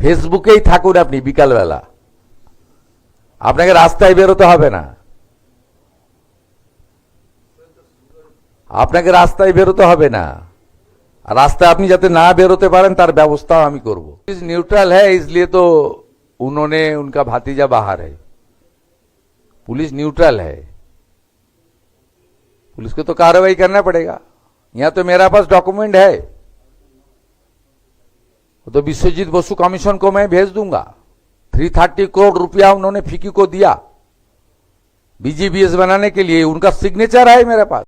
ফেসবুকেই থাকুন আপনি বিকালবেলা, আপনাকে রাস্তায় বেরোতে হবে না, আপনাকে রাস্তায় বেরোতে হবে না। रास्ता अपनी जाते ना बेरोते पारें तार व्यवस्था हम करब। न्यूट्रल है इसलिए तो उन्होंने उनका भातीजा बाहर है। पुलिस न्यूट्रल है, पुलिस को तो कार्रवाई करना पड़ेगा। यहां तो मेरा पास डॉक्यूमेंट है, तो विश्वजीत बसु कमीशन को मैं भेज दूंगा। 330 करोड़ रुपया उन्होंने फिक्की को दिया बीजीबीएस बनाने के लिए, उनका सिग्नेचर है मेरे पास।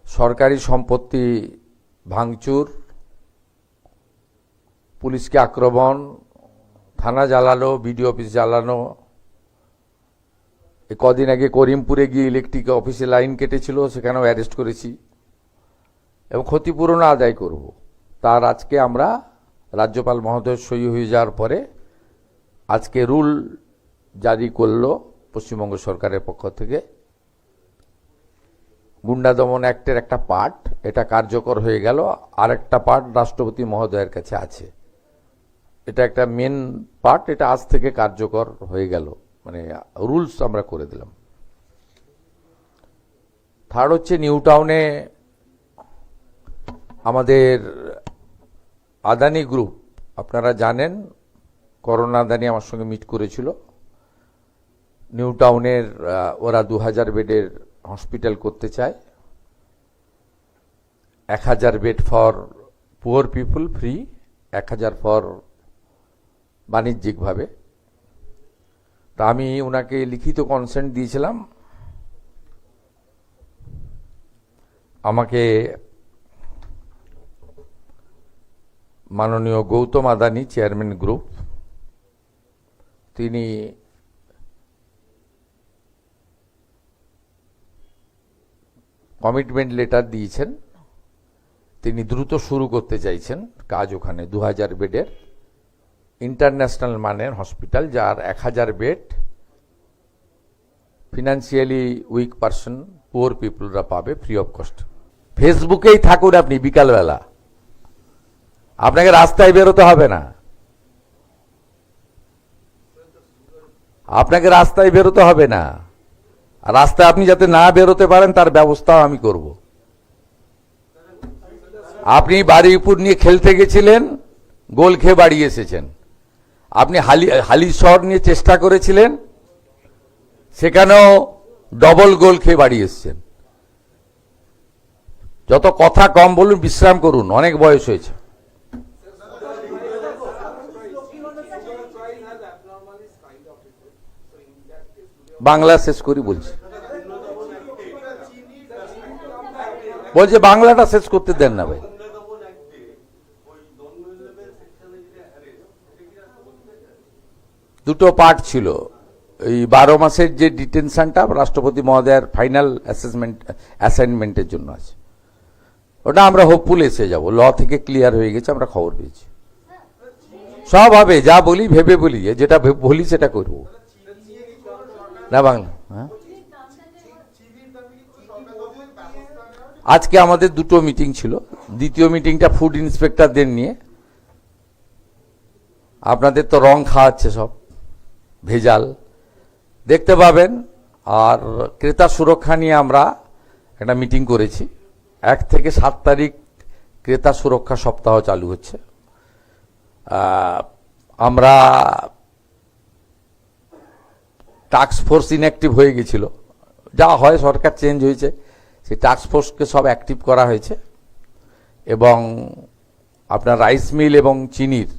सरकारी सम्पत्ति भांगचुर, पुलिस के आक्रमण, थाना জ্বালানো, बीडीओ ऑफिस জ্বালানো, কদিন আগে করিমপুরে গিয়ে ইলেকট্রিক অফিসে লাইন কেটেছিল, সেখানেও অ্যারেস্ট করেছি এবং ক্ষতিপূরণ আদায় করব। তার আজকে আমরা রাজ্যপাল মহোদয় সই হয়ে যাওয়ার পরে আজকে রুল জারি করলো পশ্চিমবঙ্গ সরকারের পক্ষ থেকে। গুন্ডা দমন অ্যাক্টের একটা পার্ট এটা কার্যকর হয়ে গেল, আর একটা পার্ট রাষ্ট্রপতি মহোদয়ের কাছে আছে। এটা একটা মেন পার্ট, এটা আজ থেকে কার্যকর হয়ে গেল, মানে রুলস আমরা করে দিলাম। থার্ড হচ্ছে নিউ টাউনে আমাদের আদানি গ্রুপ, আপনারা জানেন করোনা আদানি আমার সঙ্গে মিট করেছিল। নিউ টাউনের ওরা 2000 বেডের হসপিটাল করতে চায়, 1000 bed for poor people free, 1000 for বাণিজ্যিকভাবে। তা আমি ওনাকে লিখিত কনসেন্ট দিয়েছিলাম, আমাকে মাননীয় গৌতম আদানি চেয়ারম্যান গ্রুপ, তিনি কমিটমেন্ট লেটার দিয়েছেন, তিনি দ্রুত শুরু করতে চাইছেন কাজ ওখানে। 2000 বেডের ইন্টারন্যাশনাল মানের হসপিটাল, যার 1000 bed financially weak person, poor পিপলরা পাবে ফ্রি অফ কস্ট। ফেসবুকেই থাকুন আপনি বিকালবেলা, আপনাকে রাস্তায় বেরোতে হবে না, আপনাকে রাস্তায় বেরোতে হবে না। রাস্তায় আপনি যাতে না বেরোতে পারেন তার ব্যবস্থাও আমি করব। আপনি বাড়ির উপর নিয়ে খেলতে গেছিলেন, গোল খেয়ে বাড়ি এসেছেন। আপনি হালি শহর নিয়ে চেষ্টা করেছিলেন, সেখানেও ডবল গোল খেয়ে বাড়ি এসেছেন। যত কথা কম বলুন, বিশ্রাম করুন, অনেক বয়স হয়েছে। বাংলা শেষ করি বলছি, বলছে বাংলাটা শেষ করতে দেন না ভাই। দুটো পার্ট ছিল, এই 12 মাসের যে ডিটেনশনটা রাষ্ট্রপতি মহোদয়ের ফাইনাল অ্যাসাইনমেন্টের জন্য আছে, ওটা আমরা হোপফুল এসে যাব। ল থেকে ক্লিয়ার হয়ে গেছে, আমরা খবর পেয়েছি। সব হবে, যা বলি ভেবে বলি, যেটা বলি সেটা করব না বাংলা। হ্যাঁ, আজকে আমাদের দুটো মিটিং ছিল। দ্বিতীয় মিটিংটা ফুড ইন্সপেক্টরদের নিয়ে। আপনাদের তো রং খাওয়াচ্ছে সব, ভেজাল দেখতে পাবেন। আর ক্রেতা সুরক্ষা নিয়ে আমরা একটা মিটিং করেছি। 1 থেকে 7 তারিখ ক্রেতা সুরক্ষা সপ্তাহ চালু হচ্ছে। আমরা টাস্ক ফোর্স ইনঅ্যাক্টিভ হয়ে গেছিল, যা হয় সরকার চেঞ্জ হয়েছে, সেই টাস্ক ফোর্সকে সব অ্যাক্টিভ করা হয়েছে। এবং আপনার রাইস মিল এবং চিনির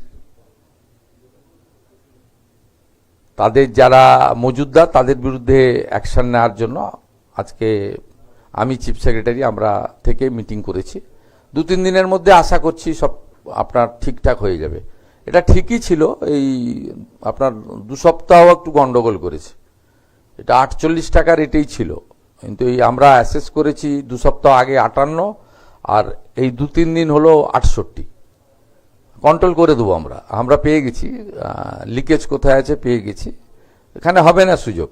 তাদের যারা মজুদদার, তাদের বিরুদ্ধে অ্যাকশন নেওয়ার জন্য আজকে আমি চিফ সেক্রেটারি আমরা থেকে মিটিং করেছি। 2-3 দিনের মধ্যে আশা করছি সব আপনার ঠিকঠাক হয়ে যাবে। এটা ঠিকই ছিল, এই আপনার 2 সপ্তাহ একটু গন্ডগোল করেছে। এটা 48 টাকা রেটেই ছিল, কিন্তু এই আমরা অ্যাসেস করেছি 2 সপ্তাহ আগে 58, আর এই 2-3 দিন হলো 68। কন্ট্রোল করে দেবো আমরা পেয়ে গেছি, লিকেজ কোথায় আছে পেয়ে গেছি। এখানে হবে না সুযোগ,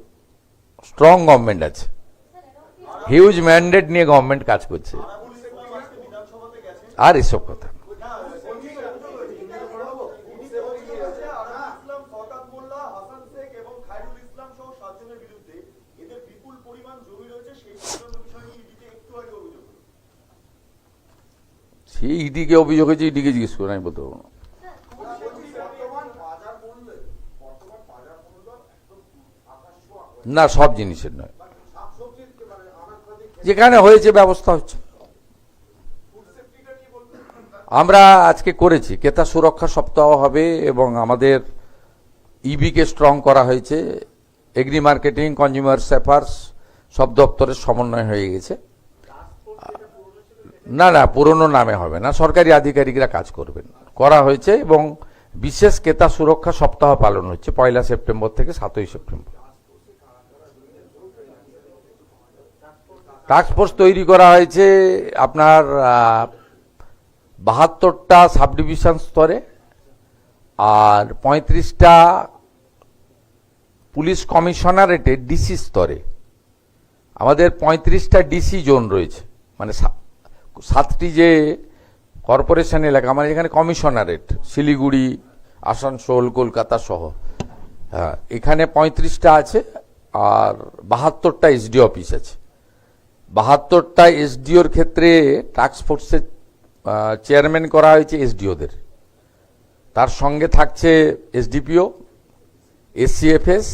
স্ট্রং গভর্নমেন্ট আছে, হিউজ ম্যান্ডেট নিয়ে গভর্নমেন্ট কাজ করছে। আর এসব কথা কি ইডিকে অভিযোগ হয়েছে, ইডিকে জিজ্ঞেস করুন, আমি বলতে পারবো না। না, সব জিনিসের নয়, যেখানে হয়েছে ব্যবস্থা হচ্ছে। আমরা আজকে করেছি ক্রেতা সুরক্ষা সপ্তাহ হবে এবং আমাদের ইবিকে স্ট্রং করা হয়েছে। এগ্রি মার্কেটিং, কনজিউমার অ্যাফেয়ার্স সব দপ্তরের সমন্বয় হয়ে গেছে। না না, পুরনো নামে হবে না, সরকারি আধিকারিকরা কাজ করবেন, করা হয়েছে এবং বিশেষ ক্রেতা সুরক্ষা সপ্তাহ পালন হচ্ছে 1 সেপ্টেম্বর থেকে 7 সেপ্টেম্বর। টাস্ক ফোর্স তৈরি করা হয়েছে আপনার 72টা সাব ডিভিশন স্তরে আর 35টা পুলিশ কমিশনারেটে ডিসি স্তরে। আমাদের 35টা ডিসি জোন রয়েছে, মানে 7টি যে কর্পোরেশন এলাকা, মানে এখানে কমিশনারেট শিলিগুড়ি, আসানসোল, কলকাতা সহ, হ্যাঁ, এখানে 35টা আছে আর 72টা এসডি অফিস আছে। 72টা এসডিওর ক্ষেত্রে টাস্ক ফোর্সের চেয়ারম্যান করা হয়েছে এসডিওদের, তার সঙ্গে থাকছে এসডিপিও, এসসিএফএস,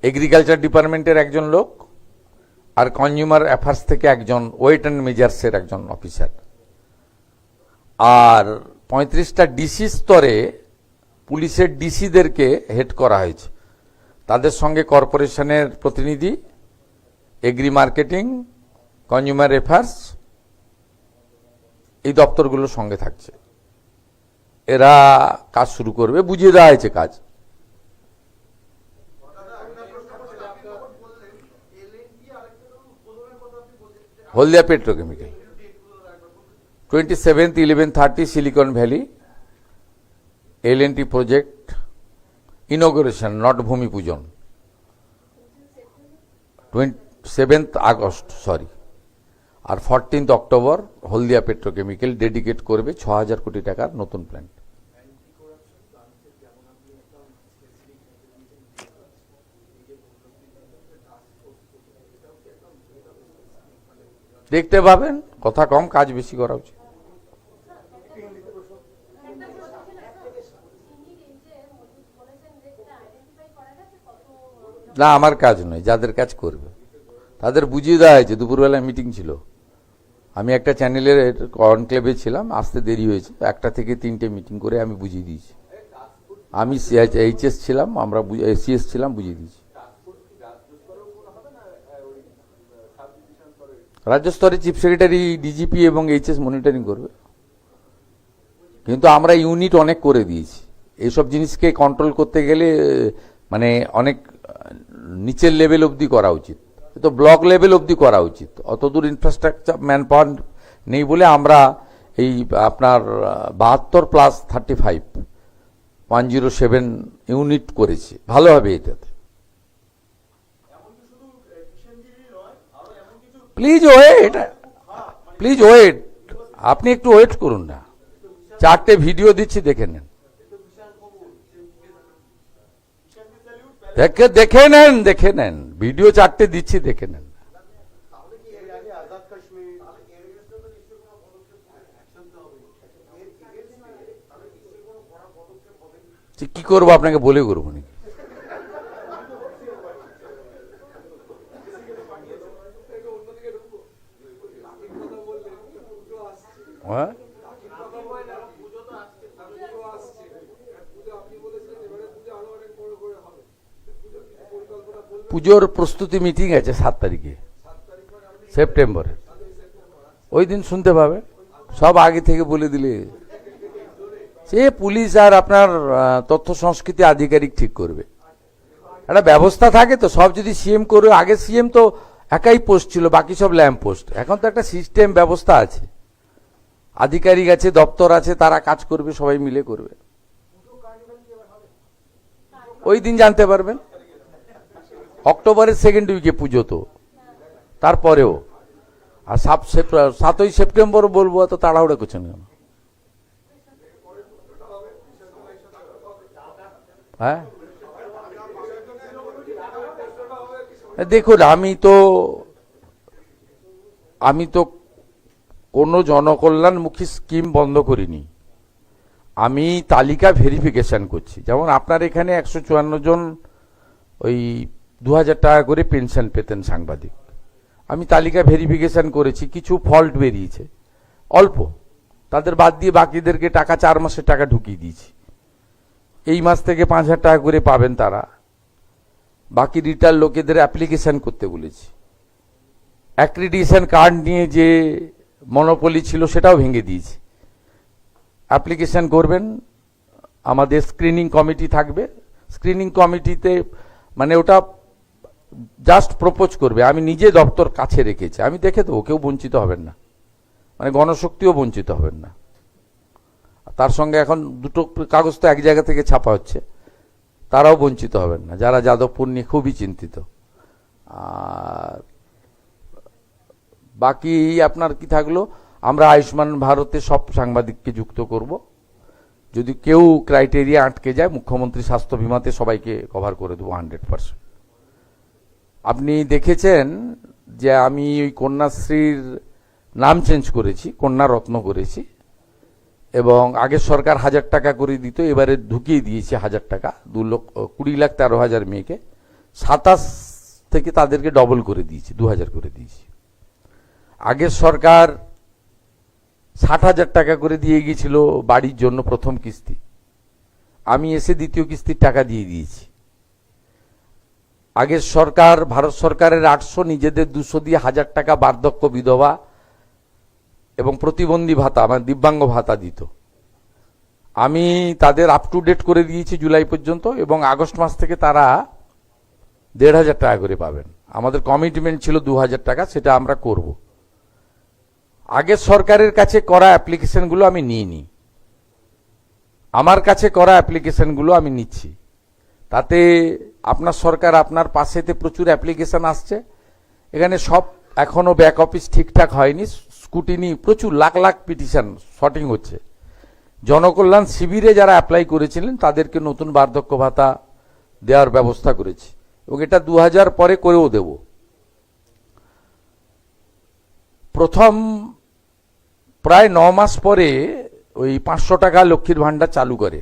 এগ্রিকালচার ডিপার্টমেন্টের একজন লোক আর কনজিউমার অ্যাফেয়ার্স থেকে একজন, ওয়েট অ্যান্ড মেজার্সের একজন অফিসার। আর 35টা ডিসি স্তরে পুলিশের ডিসিদেরকে হেড করা হয়েছে, তাদের সঙ্গে কর্পোরেশনের প্রতিনিধি, এগ্রি মার্কেটিং, কনজিউমার অ্যাফেয়ার্স, এই দপ্তরগুলোর সঙ্গে থাকছে। এরা কাজ শুরু করবে, বুঝিয়ে দেওয়া হয়েছে কাজ। Haldia petrochemical 27th 11:30 Silicon Valley L and T project inauguration, not ভূমি পূজন। 7th আগস্ট সরি, আর 14th October Haldia petrochemical dedicate করবে 6,000 কোটি টাকার নতুন প্ল্যান্ট। দেখতে পাবেন, কথা কম, কাজ বেশি করা উচিত। না, আমার কাজ নয়, যাদের কাজ করবে তাদের বুঝিয়ে দেওয়া হয়েছে। দুপুরবেলায় মিটিং ছিল, আমি একটা চ্যানেলের কনক্লেভে ছিলাম, আসতে দেরি হয়েছে, 1টা থেকে 3টে মিটিং করে আমি বুঝিয়ে দিয়েছি। আমি এইচএস ছিলাম, আমরা সিএস ছিলাম, বুঝিয়ে দিয়েছি। রাজ্য স্তরে চিফ সেক্রেটারি, ডিজিপি এবং এইচএস মনিটরিং করবে, কিন্তু আমরা ইউনিট অনেক করে দিয়েছি। এইসব জিনিসকে কন্ট্রোল করতে গেলে মানে অনেক নিচের লেভেল অবধি করা উচিত, তো ব্লক লেভেল অবধি করা উচিত। অতদূর ইনফ্রাস্ট্রাকচার ম্যান পাওয়ার নেই বলে আমরা এই আপনার 72+35 107 ইউনিট করেছি, ভালো হবে এটাতে। প্লিজ ওয়েট, প্লিজ ওয়েট, আপনি একটু ওয়েট করুন না, 4টে ভিডিও দিচ্ছি, দেখে নেন, দেখে নেন ভিডিও 4টে দিচ্ছি, দেখে নেন। কি করবো আপনাকে বলে করবো নাকি? হ্যাঁ, পুজোর প্রস্তুতি মিটিং আছে 7 তারিখে সেপ্টেম্বরে, ওই দিন শুনতে পাবে, সব আগে থেকে বলে দিলে সে পুলিশ আর আপনার তথ্য সংস্কৃতি আধিকারিক ঠিক করবে। একটা ব্যবস্থা থাকে তো, সব যদি সিএম করে, আগে সিএম তো একাই পোস্ট ছিল, বাকি সব ল্যাম্প পোস্ট, এখন তো একটা সিস্টেম ব্যবস্থা আছে, আধিকারিক আছে, দপ্তর আছে, তারা কাজ করবে, সবাই মিলে করবে। ওই দিন জানতে পারবেন, অক্টোবরের 2nd উইকে পুজো, তো তারপরেও। আর 7ই সেপ্টেম্বর বলবো, এত তাড়াহুড়ো করছেন কেন? হ্যাঁ, দেখুন, আমি তো কোনো জনকল্যাণমুখী স্কিম বন্ধ করিনি। আমি তালিকা ভেরিফিকেশন করছি। যেমন আপনার এখানে 154 জন ওই 2000 টাকা করে পেনশন পেতেন সাংবাদিক, আমি তালিকা ভেরিফিকেশন করেছি, কিছু ফল্ট বেরিয়েছে অল্প, তাদের বাদ দিয়ে বাকিদেরকে টাকা 4 মাসের টাকা ঢুকিয়ে দিয়েছি। এই মাস থেকে 5000 টাকা করে পাবেন তারা। বাকি রিটার্ন লোকেদের অ্যাপ্লিকেশন করতে বলেছি। অ্যাক্রিডিটেশন কার্ড নিয়ে যে মনোপলি ছিল সেটাও ভেঙে দিয়েছি। অ্যাপ্লিকেশন করবেন, আমাদের স্ক্রিনিং কমিটি থাকবে, স্ক্রিনিং কমিটিতে মানে ওটা জাস্ট প্রপোজ করবে, আমি নিজে দপ্তর কাছে রেখেছি, আমি দেখে দেবো, কেউ বঞ্চিত হবেন না, মানে গণশক্তিও বঞ্চিত হবেন না। তার সঙ্গে এখন দুটো কাগজ তো এক জায়গা থেকে ছাপা হচ্ছে, তারাও বঞ্চিত হবেন না, যারা যাদবপুর নিয়ে খুবই চিন্তিত। আর বাকি আপনার কি থাকলো, আমরা আয়ুষ্মান ভারতে সব সাংবাদিককে যুক্ত করব। যদি কেউ ক্রাইটেরিয়া আটকে যায়, মুখ্যমন্ত্রী স্বাস্থ্য বিমাতে সবাইকে কভার করে দেবো 100%। আপনি দেখেছেন যে আমি ওই কন্যাশ্রীর নাম চেঞ্জ করেছি, কন্যা রত্ন করেছি, এবং আগের সরকার 1000 টাকা করে দিত, এবারে ঢুকিয়ে দিয়েছে 1000 টাকা, 20,13,000 মেয়েকে 27 থেকে তাদেরকে ডবল করে দিয়েছি, 2000 করে দিয়েছি। আগের সরকার 60,000 টাকা করে দিয়ে গিয়েছিল বাড়ির জন্য প্রথম কিস্তি, আমি এসে দ্বিতীয় কিস্তির টাকা দিয়ে দিয়েছি। আগের সরকার, ভারত সরকারের 800, নিজেদের 200 দিয়ে 1000 টাকা বার্ধক্য বিধবা এবং প্রতিবন্ধী ভাতা মানে দিব্যাঙ্গ ভাতা দিত, আমি তাদের আপ টু ডেট করে দিয়েছি জুলাই পর্যন্ত, এবং আগস্ট মাস থেকে তারা 1,500 টাকা করে পাবেন। আমাদের কমিটমেন্ট ছিল 2000 টাকা, সেটা আমরা করব। আগের সরকারের কাছে করা অ্যাপ্লিকেশনগুলো আমি নিইনি, আমার কাছে করা অ্যাপ্লিকেশনগুলো আমি নিচ্ছি। তাতে আপনার সরকার আপনার পাশেতে প্রচুর অ্যাপ্লিকেশন আসছে, এখানে সব এখনো ব্যাক অফিস ঠিকঠাক হয়নি, স্কুটিনি প্রচুর লাখ লাখ পিটিশন শর্টিং হচ্ছে। জনকল্যাণ শিবিরে যারা অ্যাপ্লাই করেছিলেন তাদেরকে নতুন বার্ধক্য ভাতা দেওয়ার ব্যবস্থা করেছি, এবং এটা 2000 পরে করেও দেব। প্রথম প্রায় 9 মাস পরে ওই 500 টাকা লক্ষ্মীর ভাণ্ডার চালু করে।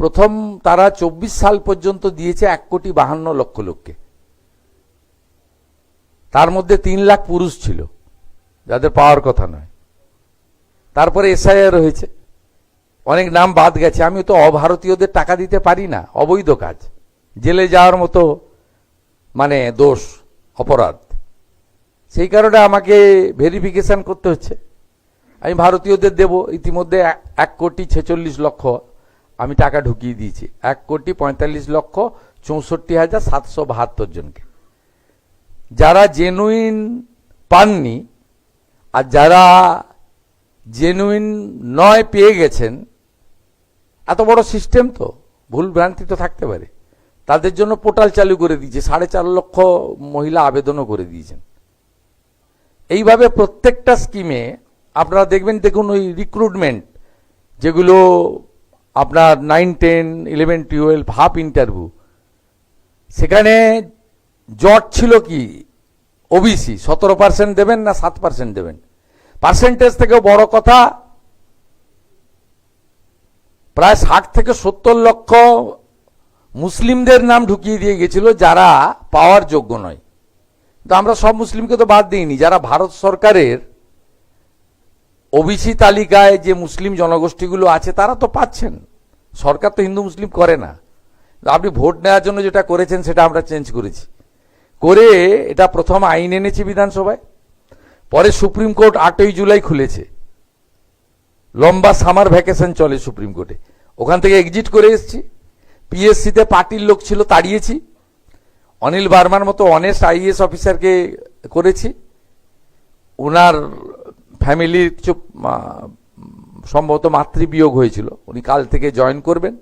প্রথম তারা 24 সাল পর্যন্ত দিয়েছে 1,52,00,000 লোককে, তার মধ্যে 3 লাখ পুরুষ ছিল যাদের পাওয়ার কথা নয়। তারপরে এসআইআর হয়েছে, অনেক নাম বাদ গেছে। আমি তো অভারতীয়দের টাকা দিতে পারি না, অবৈধ কাজ, জেলে যাওয়ার মতো মানে দোষ, অপরাধ। সেই কারণে আমাকে ভেরিফিকেশন করতে হচ্ছে। আমি ভারতীয়দের দেব, ইতিমধ্যে 1,46,00,000 আমি টাকা ঢুকিয়ে দিয়েছি, 1,45,64,772 জনকে। যারা জেনুইন পাননি আর যারা জেনুইন নয় পেয়ে গেছেন, এত বড় সিস্টেম তো ভুল ভ্রান্তি তো থাকতে পারে, তাদের জন্য পোর্টাল চালু করে দিয়েছে, 4.5 লক্ষ মহিলা আবেদনও করে দিয়েছেন। এইভাবে প্রত্যেকটা স্কিমে আপনারা দেখবেন, দেখুন ওই রিক্রুটমেন্ট যেগুলো আপনার 9, 10, 11, 12 হাফ ইন্টারভিউ, সেখানে জট ছিল কি, ওবিসি 17% দেবেন না 7% দেবেন। পার্সেন্টেজ থেকে বড় কথা, প্রায় 60 থেকে 70 লক্ষ মুসলিমদের নাম ঢুকিয়ে দিয়ে গেছিল যারা পাওয়ার যোগ্য নয়। তো আমরা সব মুসলিমকে তো বাদ দিইনি, যারা ভারত সরকারের ওবিসি তালিকায় যে মুসলিম জনগোষ্ঠীগুলো আছে তারা তো পাচ্ছেন। সরকার তো হিন্দু মুসলিম করে না। আপনি ভোট নেওয়ার জন্য যেটা করেছেন সেটা আমরা চেঞ্জ করেছি, করে এটা প্রথম আইন এনেছি বিধানসভায়, পরে সুপ্রিম কোর্ট 8ই জুলাই খুলেছে, লম্বা সামার ভ্যাকেশন চলে সুপ্রিম কোর্টে, ওখান থেকে এক্সিট করে এসেছি। পিএসসিতে পার্টির লোক ছিল, তাড়িয়েছি। অনিল বার্মার মতো অনেস্ট আইএএস অফিসারকে করেছি, ওনার ফ্যামিলির কিছু সম্ভবত মাতৃবিয়োগ হয়েছিল, উনি কাল থেকে জয়েন করবেন।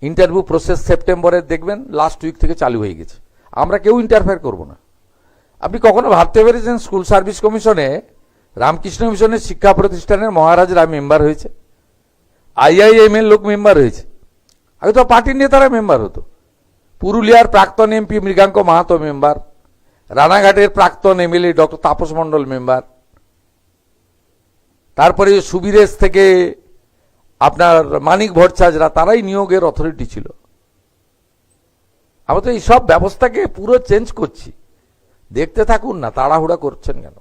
ইন্টারভিউ প্রসেস সেপ্টেম্বরের দেখবেন লাস্ট উইক থেকে চালু হয়ে গেছে। আমরা কেউ ইন্টারফেয়ার করব না। আপনি কখনো ভাবতে পেরেছেন স্কুল সার্ভিস কমিশনে রামকৃষ্ণ মিশনের শিক্ষা প্রতিষ্ঠানের মহারাজরা মেম্বার হয়েছে, আইআইএম এর লোক মেম্বার হয়েছে, আগে তো পার্টির নেতারা মেম্বার হতো। পুরুলিয়ার প্রাক্তন এমপি মৃগাঙ্ক মাহাতো মেম্বার, রানাঘাটের প্রাক্তন MLA doctor Tapas Mondal member, তারপরে সুবিরেশ থেকে আপনার মানিক ভট্টাচার্যরা, তারাই নিয়োগের অথরিটি ছিল। আমরা তো এই সব ব্যবস্থাকে পুরো চেঞ্জ করছি। দেখতে থাকুন না, তাড়াহুড়া করছেন কেন?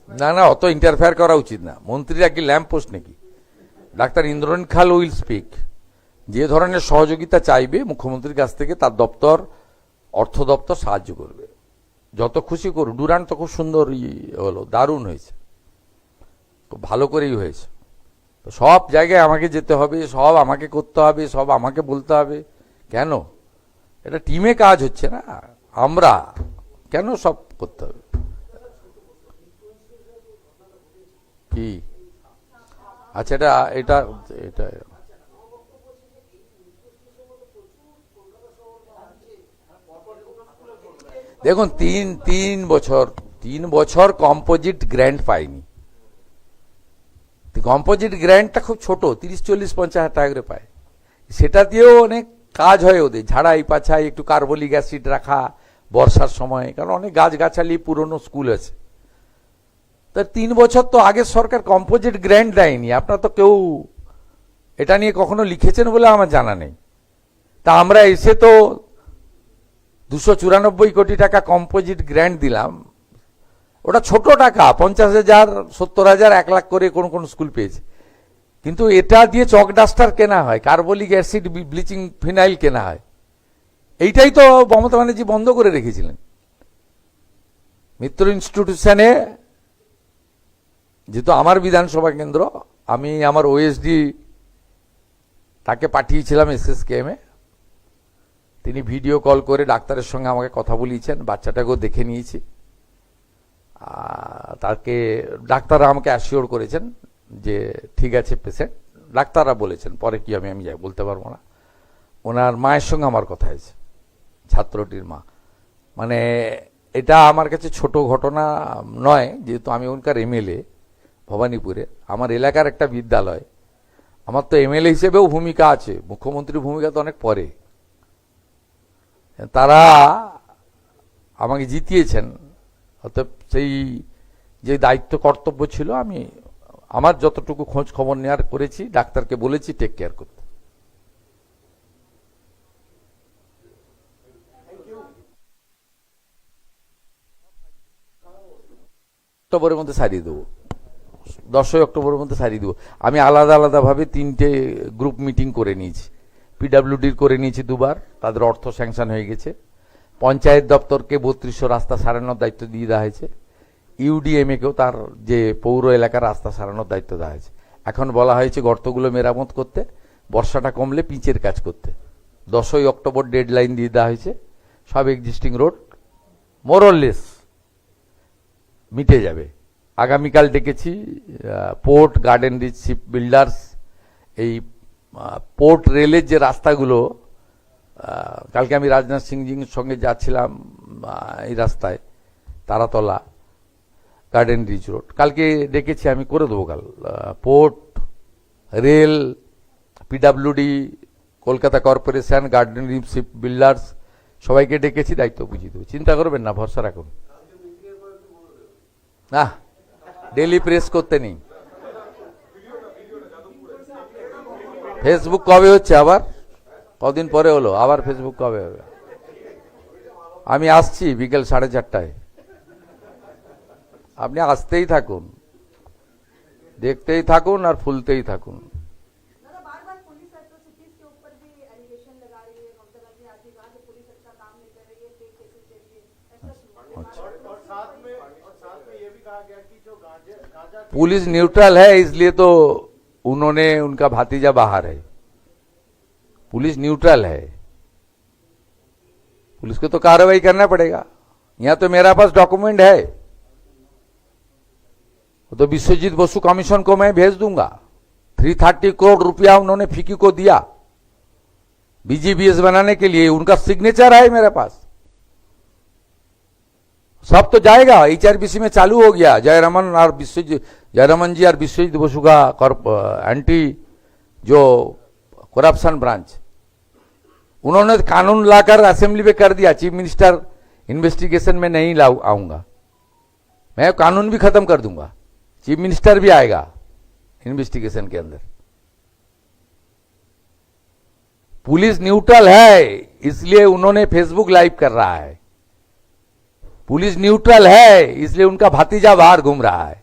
না না, অত ইন্টারফেয়ার করা উচিত না। মন্ত্রীরা কি ল্যাম্প পোস্ট নাকি? ডাক্তার ইন্দ্রনীল খাল উইল স্পিক। যে ধরনের সহযোগিতা চাইবে মুখ্যমন্ত্রীর কাছ থেকে তার দপ্তর, অর্থ দপ্তর সাহায্য করবে। যত খুশি করুন। ডুরান্ট তো খুব সুন্দর হলো, দারুণ হয়েছে, খুব ভালো করেই হয়েছে। তো সব জায়গায় আমাকে যেতে হবে, সব আমাকে করতে হবে, সব আমাকে বলতে হবে কেন? এটা টিমে কাজ হচ্ছে না, আমরা কেন সব করতে হবে? কি আচ্ছা, এটা এটা এটা দেখুন, তিন বছর কম্পোজিট গ্র্যান্ট পাইনি। কম্পোজিট গ্র্যান্টটা খুব ছোট, 30-40-50 টাকা করে পায়। সেটা দিয়েও অনেক কাজ হয় ওদের, ঝাড়াই পাছাই, একটু কার্বলিক অ্যাসিড রাখা বর্ষার সময়, কারণ অনেক গাছগাছালি পুরনো স্কুল আছে। তা 3 বছর তো আগের সরকার কম্পোজিট গ্র্যান্ট দেয়নি। আপনারা তো কেউ এটা নিয়ে কখনো লিখেছেন বলে আমার জানা নেই। তা আমরা এসে তো 294 কোটি টাকা কম্পোজিট গ্র্যান্ট দিলাম। ওটা ছোট টাকা, 50,000, 70,000, 1 লাখ করে কোন কোন স্কুল পেয়েছে। কিন্তু এটা দিয়ে চক ডাস্টার কেনা হয়, কার্বলিক অ্যাসিড, ব্লিচিং ফিনাইল কেনা হয়। এইটাই তো মমতা ব্যানার্জি বন্ধ করে রেখেছিলেন। মিত্র ইনস্টিটিউশনে, যেহেতু আমার বিধানসভা কেন্দ্র, আমি আমার ওএসডি তাকে পাঠিয়েছিলাম SSKM-এ। তিনি ভিডিও কল করে ডাক্তারের সঙ্গে আমাকে কথা বলিয়েছেন, বাচ্চাটাকেও দেখে নিয়েছি। তাকে ডাক্তাররা আমাকে অ্যাসিওর করেছেন যে ঠিক আছে পেশেন্ট। ডাক্তাররা বলেছেন, পরে কি আমি যাই বলতে পারবো না। ওনার মায়ের সঙ্গে আমার কথা হয়েছে, ছাত্রটির মা। মানে এটা আমার কাছে ছোট ঘটনা নয়, যেহেতু আমি ওখানকার MLA ভবানীপুরে, আমার এলাকার একটা বিদ্যালয়। আমার তো MLA হিসেবেও ভূমিকা আছে, মুখ্যমন্ত্রীর ভূমিকা তো অনেক পরে। তারা আমাকে জিতিয়েছেন, অতএব সেই যে দায়িত্ব কর্তব্য ছিল, আমি আমার যতটুকু খোঁজ খবর নেওয়ার করেছি, ডাক্তারকে বলেছি টেক কেয়ার করতে। অক্টোবরের মধ্যে সারিয়ে দেবো, 10ই অক্টোবরের মধ্যে সারিয়ে দেবো। আমি আলাদা আলাদাভাবে 3টে গ্রুপ মিটিং করে নিয়েছি। PWDর করে নিয়েছি 2বার, তাদের অর্থ স্যাংশন হয়ে গেছে। পঞ্চায়েত দপ্তরকে 3200 রাস্তা সারানোর দায়িত্ব দিয়ে দেওয়া হয়েছে। UDMA-কেও তার যে পৌর এলাকার রাস্তা সারানোর দায়িত্ব দেওয়া হয়েছে। এখন বলা হয়েছে গর্তগুলো মেরামত করতে, বর্ষাটা কমলে পিচের কাজ করতে। 10ই অক্টোবর ডেডলাইন দিয়ে দেওয়া হয়েছে। সব এক্সিস্টিং রোড মোরলেস মিটে যাবে। আগামীকাল ডেকেছি পোর্ট, গার্ডেন রিচ, শিপ বিল্ডার্স, এই পোর্ট রেলের যে রাস্তাগুলো, কালকে আমি রাজনাথ সিংজির সঙ্গে যাচ্ছিলাম এই রাস্তায়, তারাতলা, গার্ডেন রিচ রোড, কালকে ডেকেছি, আমি করে দেবো কাল। Port, rail, PWD, Kolkata corporation, Garden Reach, Ship Builders, সবাইকে ডেকেছি, দায়িত্ব বুঝিয়ে দেবো। চিন্তা করবেন না, ভরসা রাখুন। না, ডেলি প্রেস করতে নেই। ফেসবুক কবে হচ্ছে আবার? কদিন পরে হলো, আবার ফেসবুক কবে হবে? আমি আসছি বিকেল 4:30টায়। আপনি আসতেই থাকুন, দেখতেই থাকুন আর ফুলতেই থাকুন। पुलिस न्यूट्रल है, इसलिए तो उन्होंने, उनका भतीजा बाहर है। पुलिस न्यूट्रल है, पुलिस को तो कार्रवाई करना पड़ेगा। यहां तो मेरा पास डॉक्यूमेंट है, तो विश्वजीत बसु कमीशन को मैं भेज दूंगा। 330 करोड़ रुपया उन्होंने फिक्की को दिया BGBS बनाने के लिए, उनका सिग्नेचर है मेरे पास। सब तो जाएगा, HRBC में चालू हो गया। जयरमन जी और विश्वजीत बसु का एंटी जो करप्शन ब्रांच, उन्होंने कानून लाकर असेंबली में कर दिया, चीफ मिनिस्टर इन्वेस्टिगेशन में नहीं आऊंगा, मैं कानून भी खत्म कर दूंगा, चीफ मिनिस्टर भी आएगा इन्वेस्टिगेशन के अंदर। पुलिस न्यूट्रल है, इसलिए उन्होंने फेसबुक लाइव कर रहा है। पुलिस न्यूट्रल है, इसलिए उनका भतीजा बाहर घूम रहा है।